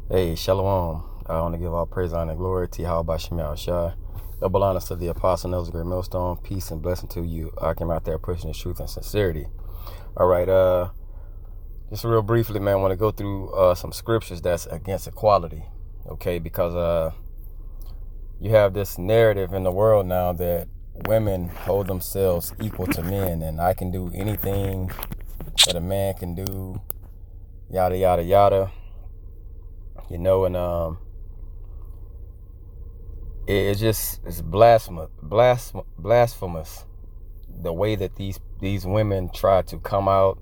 Hey, Shalom. I want to give all praise, honor, and glory to Yahweh Bashem Yahushua. Double honors to the apostle, Nelson Great Millstone. Peace and blessing to you. I came out there pushing the truth and sincerity. All right, just real briefly, man, I want to go through some scriptures that's against equality, okay? Because you have this narrative in the world now that women hold themselves equal to men, and I can do anything that a man can do, yada, yada, yada. You know, and it's blasphemous the way that these women try to come out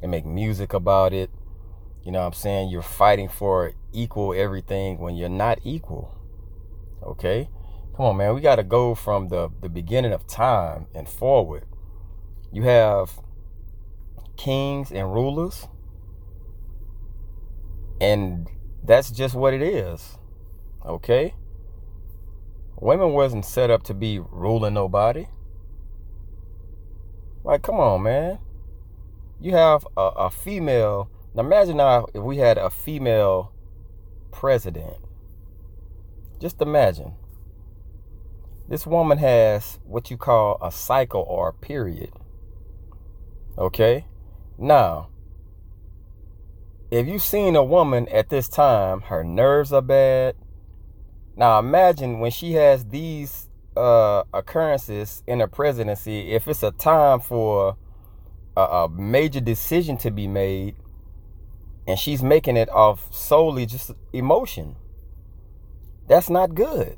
and make music about it. You know what I'm saying? You're fighting for equal everything when you're not equal. Okay? Come on, man. We got to go from the beginning of time and forward. You have kings and rulers, and that's just what it is. Okay? Women wasn't set up to be ruling nobody. Like, come on, man. You have a female. Now imagine now if we had a female president. Just imagine. This woman has what you call a cycle or a period. Okay? Now, if you've seen a woman at this time, her nerves are bad. Now imagine when she has these occurrences in her presidency, if it's a time for a major decision to be made, and she's making it off solely just emotion. That's not good.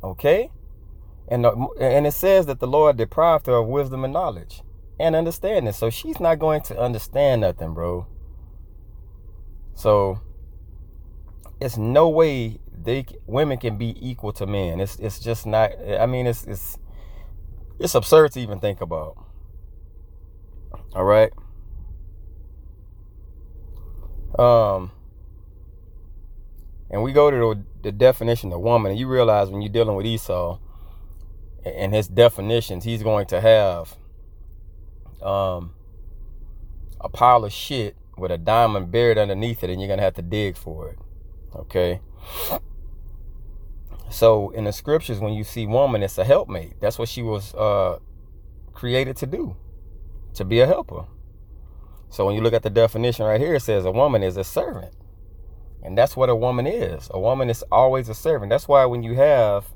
Okay? And it says that the Lord deprived her of wisdom and knowledge and understanding. So she's not going to understand nothing, bro. So it's no way women can be equal to men. It's just not. I mean, it's absurd to even think about. All right. And we go to the definition of woman, and you realize when you're dealing with Esau and his definitions, he's going to have a pile of shit with a diamond buried underneath it, and you're gonna have to dig for it. Okay. So in the scriptures, when you see woman, it's a helpmate. That's what she was created to do, to be a helper. So when you look at the definition right here, it says a woman is a servant. And that's what a woman is. A woman is always a servant. That's why when you have,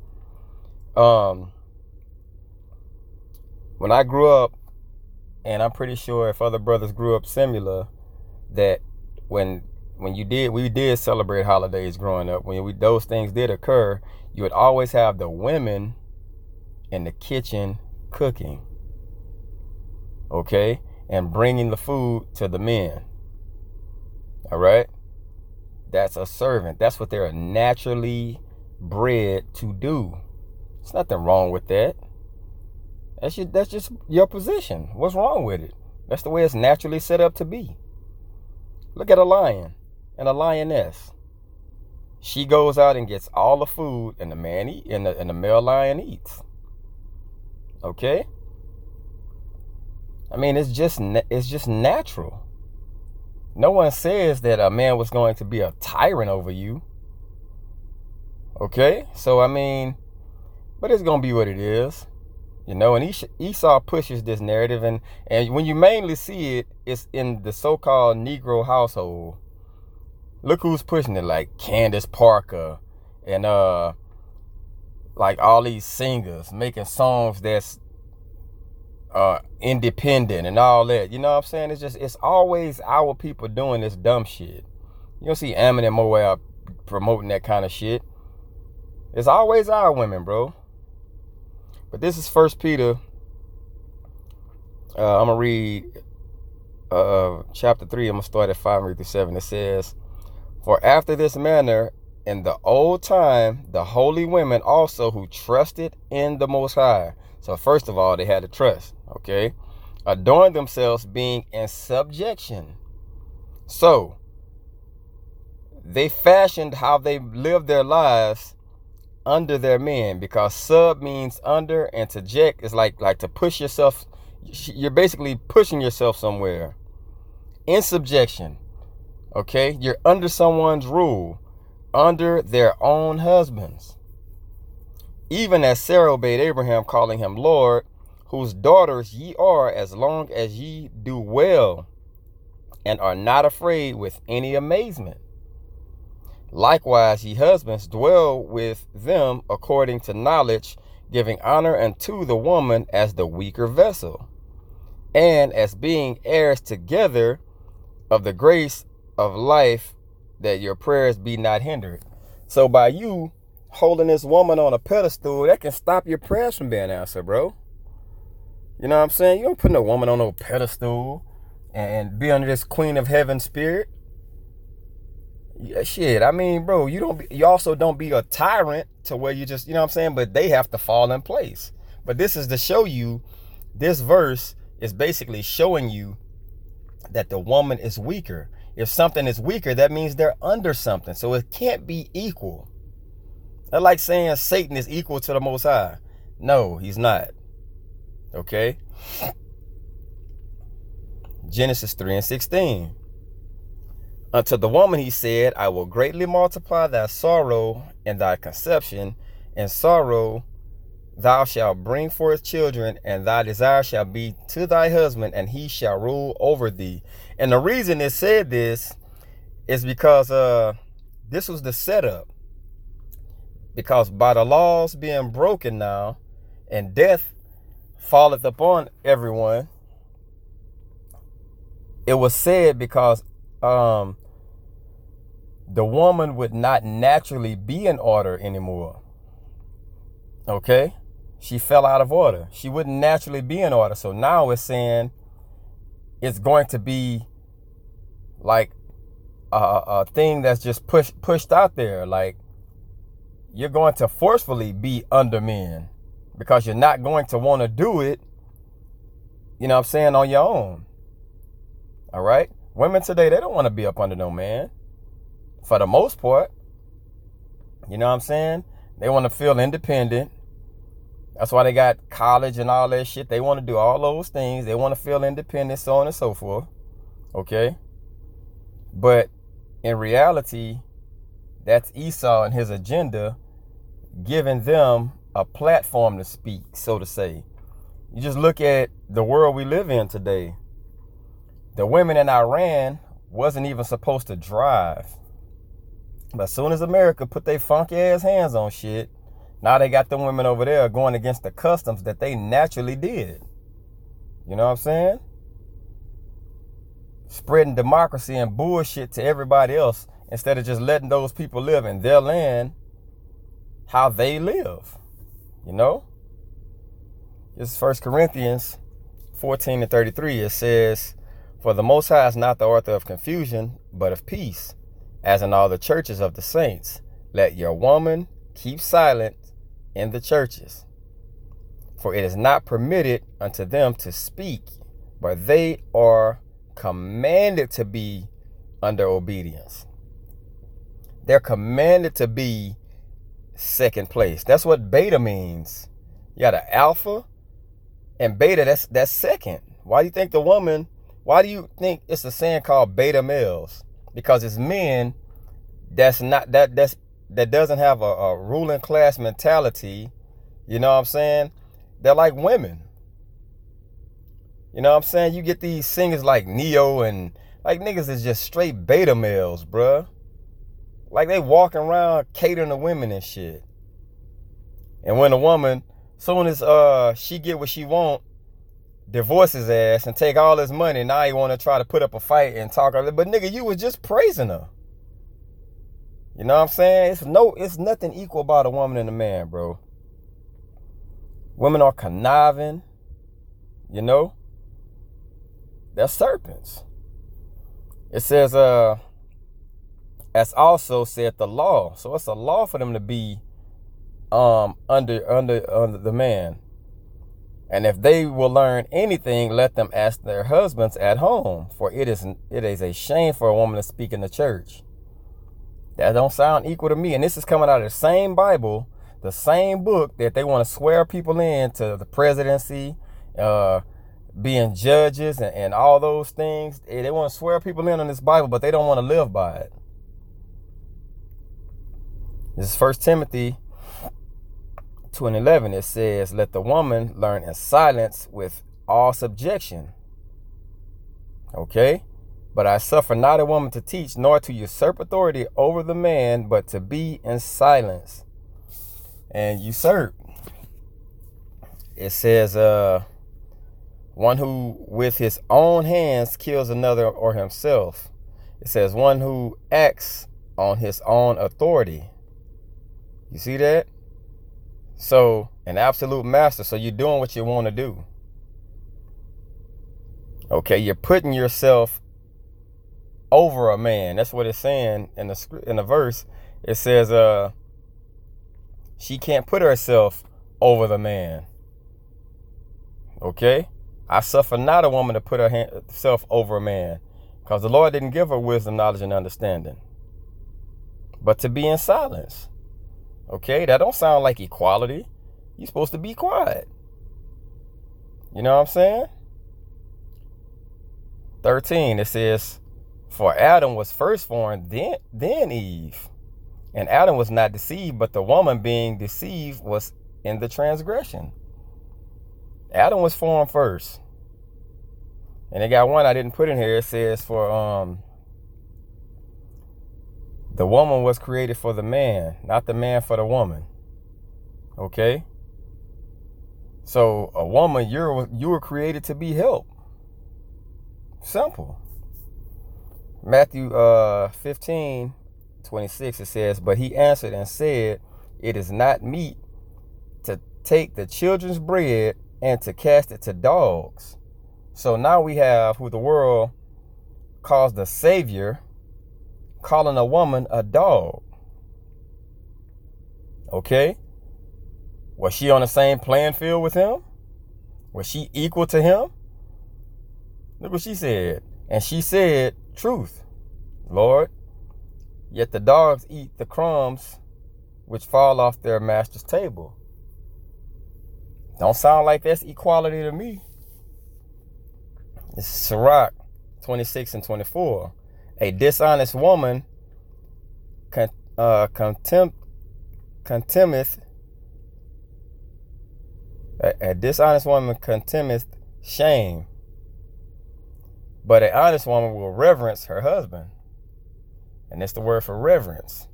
when I grew up, and I'm pretty sure if other brothers grew up similar, that when we did celebrate holidays growing up, when those things did occur, you would always have the women in the kitchen cooking, okay, and bringing the food to the men. All right, that's a servant. That's what they're naturally bred to do. There's nothing wrong with that. That's just your position. What's wrong with it? That's the way it's naturally set up to be. Look at a lion and a lioness. She goes out and gets all the food, and the the male lion eats. Okay? I mean, it's just natural. No one says that a man was going to be a tyrant over you. Okay? So I mean, but it's gonna be what it is. You know, and Esau pushes this narrative, and when you mainly see it, it's in the so-called Negro household. Look who's pushing it, like Candace Parker and like all these singers making songs that's independent and all that. You know what I'm saying? It's always our people doing this dumb shit. You don't see Ammon and Moab promoting that kind of shit. It's always our women, bro. But this is 1 Peter. I'm going to read chapter 3. I'm going to start at 5 and read through 7. It says, "For after this manner, in the old time, the holy women also who trusted in the Most High." So first of all, they had to trust, okay? "Adorned themselves, being in subjection." So they fashioned how they lived their lives under their men, because sub means under, and to eject is like to push yourself. You're basically pushing yourself somewhere. In subjection Okay? You're under someone's rule, under their own husbands. Even as Sarah obeyed Abraham, calling him Lord, whose daughters ye are, as long as ye do well, and are not afraid with any amazement. Likewise, ye husbands, dwell with them according to knowledge, giving honor unto the woman as the weaker vessel, and as being heirs together of the grace of life, that your prayers be not hindered. So by you holding this woman on a pedestal, that can stop your prayers from being answered, bro. You know what I'm saying? You don't put no woman on no pedestal and be under this queen of heaven spirit. Yeah, shit, I mean, bro, you also don't be a tyrant to where you just, you know what I'm saying? But they have to fall in place. But this is to show you, this verse is basically showing you that the woman is weaker. If something is weaker, that means they're under something. So it can't be equal. That's like saying Satan is equal to the Most High. No, he's not. Okay? Genesis 3:16. Unto the woman he said, I will greatly multiply thy sorrow and thy conception. In sorrow thou shalt bring forth children, and thy desire shall be to thy husband, and he shall rule over thee. And the reason it said this is because this was the setup. Because by the laws being broken now, and death falleth upon everyone, it was said because the woman would not naturally be in order anymore. Okay? She fell out of order. She wouldn't naturally be in order. So now it's saying it's going to be like a thing that's just pushed out there. Like, you're going to forcefully be under men because you're not going to want to do it, you know what I'm saying, on your own. All right? Women today, they don't want to be up under no man. For the most part. You know what I'm saying? They want to feel independent. That's why they got college and all that shit. They want to do all those things. They want to feel independent, so on and so forth. Okay? But in reality, that's Esau and his agenda, giving them a platform to speak, so to say. You just look at the world we live in today. The women in Iran wasn't even supposed to drive. But as soon as America put their funky ass hands on shit, now they got them women over there going against the customs that they naturally did. You know what I'm saying? Spreading democracy and bullshit to everybody else instead of just letting those people live in their land how they live. You know? This is 1 Corinthians 14:33. It says, for the Most High is not the author of confusion, but of peace, as in all the churches of the saints. Let your woman keep silent in the churches, for it is not permitted unto them to speak, but they are commanded to be under obedience. They're commanded to be second place. That's what beta means. You got an alpha and beta, that's second. Why do you think it's a saying called beta males? Because it's men that doesn't have a ruling class mentality. You know what I'm saying? They're like women. You know what I'm saying? You get these singers like Neo, and like niggas is just straight beta males, bruh. Like they walking around catering to women and shit. And when a woman, soon as she get what she want, divorce his ass and take all his money, now you want to try to put up a fight and talk. But nigga, you was just praising her. You know what I'm saying? It's nothing equal about a woman and a man, bro. Women are conniving, you know? They're serpents. It says, as also said the law. So it's a law for them to be under the man. And if they will learn anything, let them ask their husbands at home, for it is a shame for a woman to speak in the church. That don't sound equal to me. And this is coming out of the same Bible, the same book that they want to swear people in to the presidency, being judges and all those things. They want to swear people in on this Bible, but they don't want to live by it. This is 1 Timothy 2:11. It says, let the woman learn in silence with all subjection. Okay? But I suffer not a woman to teach, nor to usurp authority over the man, but to be in silence. And usurp, it says, one who with his own hands kills another or himself. It says one who acts on his own authority. You see that? So, an absolute master. So you're doing what you want to do. Okay, you're putting yourself over a man. That's what it's saying in the verse. It says, she can't put herself over the man. Okay? I suffer not a woman to put herself over a man, because the Lord didn't give her wisdom, knowledge, and understanding, but to be in silence. Okay? That don't sound like equality. You're supposed to be quiet. You know what I'm saying? 13, it says, for Adam was first formed, then Eve. And Adam was not deceived, but the woman being deceived was in the transgression. Adam was formed first. And they got one I didn't put in here. It says for the woman was created for the man, not the man for the woman. Okay? So a woman, you were created to be helped. Simple. Matthew 15:26, it says, but he answered and said, it is not meet to take the children's bread and to cast it to dogs. So now we have who the world calls the Savior, calling a woman a dog. Okay? Was she on the same playing field with him? Was she equal to him? Look what she said. And she said, truth, Lord, yet the dogs eat the crumbs which fall off their master's table. Don't sound like that's equality to me. This is Sirach 26:24. A dishonest woman contemneth. A dishonest woman contemneth shame, but an honest woman will reverence her husband. And that's the word for reverence.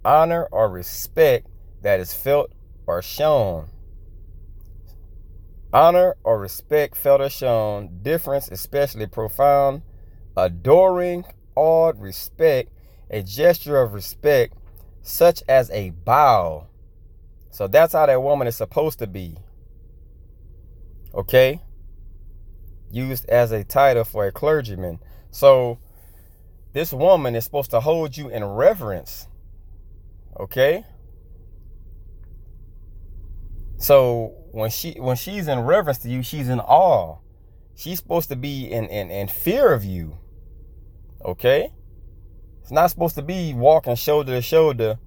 Honor or respect that is felt or shown. Honor or respect felt or shown. Difference, especially profound. Adoring, awed, respect. A gesture of respect, such as a bow. So that's how that woman is supposed to be. Okay? Used as a title for a clergyman. So this woman is supposed to hold you in reverence. Okay? So when she's in reverence to you, she's in awe. She's supposed to be in fear of you. Okay? It's not supposed to be walking shoulder to shoulder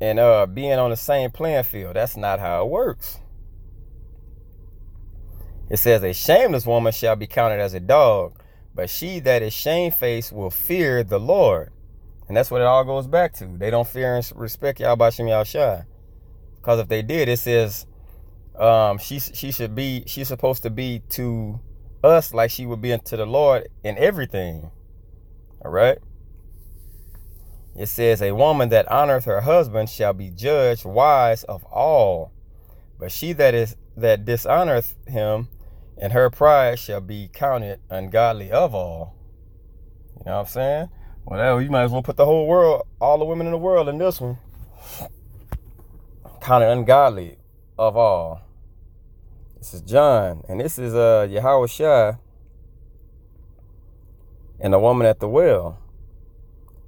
and being on the same playing field. That's not how it works. It says, a shameless woman shall be counted as a dog, but she that is shamefaced will fear the Lord. And that's what it all goes back to. They don't fear and respect Yahweh Shem Yahushua. Because if they did, it says she's supposed to be to us like she would be to the Lord in everything. All right? It says, a woman that honoreth her husband shall be judged wise of all. But she that dishonoreth him in her pride shall be counted ungodly of all. You know what I'm saying? Well, you might as well put the whole world, all the women in the world in this one. Counted ungodly of all. This is John. And this is Yahushua and the woman at the well.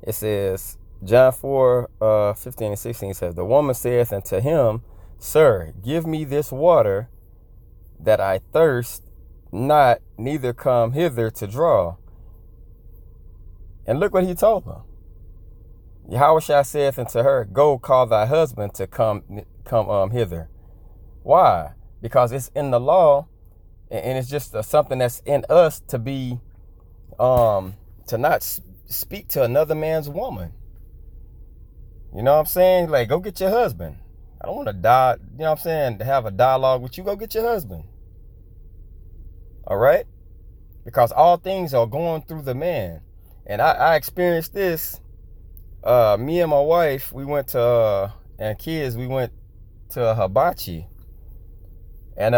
It says, John 4:15-16 says, the woman saith unto him, Sir, give me this water that I thirst not, neither come hither to draw. And look what he told her. Yahushua saith unto her, Go call thy husband to come hither. Why? Because it's in the law And it's just something that's in us to be, to not speak to another man's woman. You know what I'm saying? Like, go get your husband. I don't want to die, you know what I'm saying, to have a dialogue with you. Go get your husband. All right? Because all things are going through the man. And I experienced this. Me and my wife, we went to, and kids, we went to hibachi. And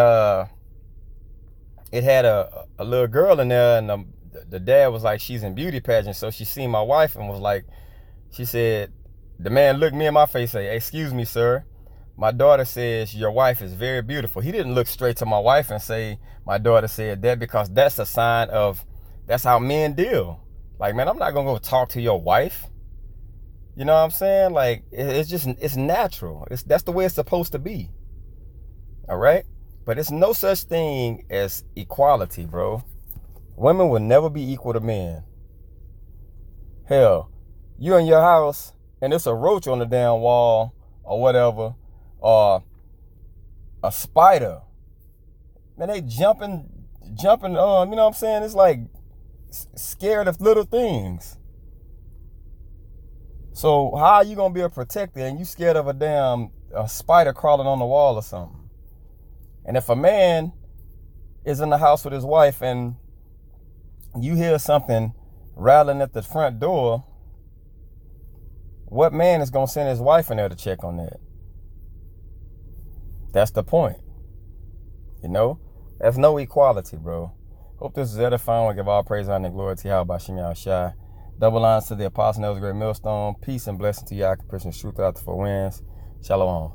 it had a little girl in there, and the dad was like, she's in beauty pageant. So she seen my wife and was like, she said, the man looked me in my face and said, excuse me, sir. My daughter says your wife is very beautiful. He didn't look straight to my wife and say, my daughter said that, because that's a sign of, that's how men deal. Like, man, I'm not going to go talk to your wife. You know what I'm saying? Like, it's just, it's natural. That's the way it's supposed to be. All right? But it's no such thing as equality, bro. Women will never be equal to men. Hell, you in your house and it's a roach on the damn wall or whatever, or a spider. Man, they jumping, you know what I'm saying? It's like scared of little things. So how are you gonna be a protector and you scared of a spider crawling on the wall or something? And if a man is in the house with his wife and you hear something rattling at the front door, what man is gonna send his wife in there to check on that? That's the point. You know? There's no equality, bro. Hope this is edifying. We give all praise, honor, and glory to Yahweh Shem Yahushai. Double lines to the apostle, that was great millstone. Peace and blessing to Yahweh, Christian truth out the four winds. Shalom.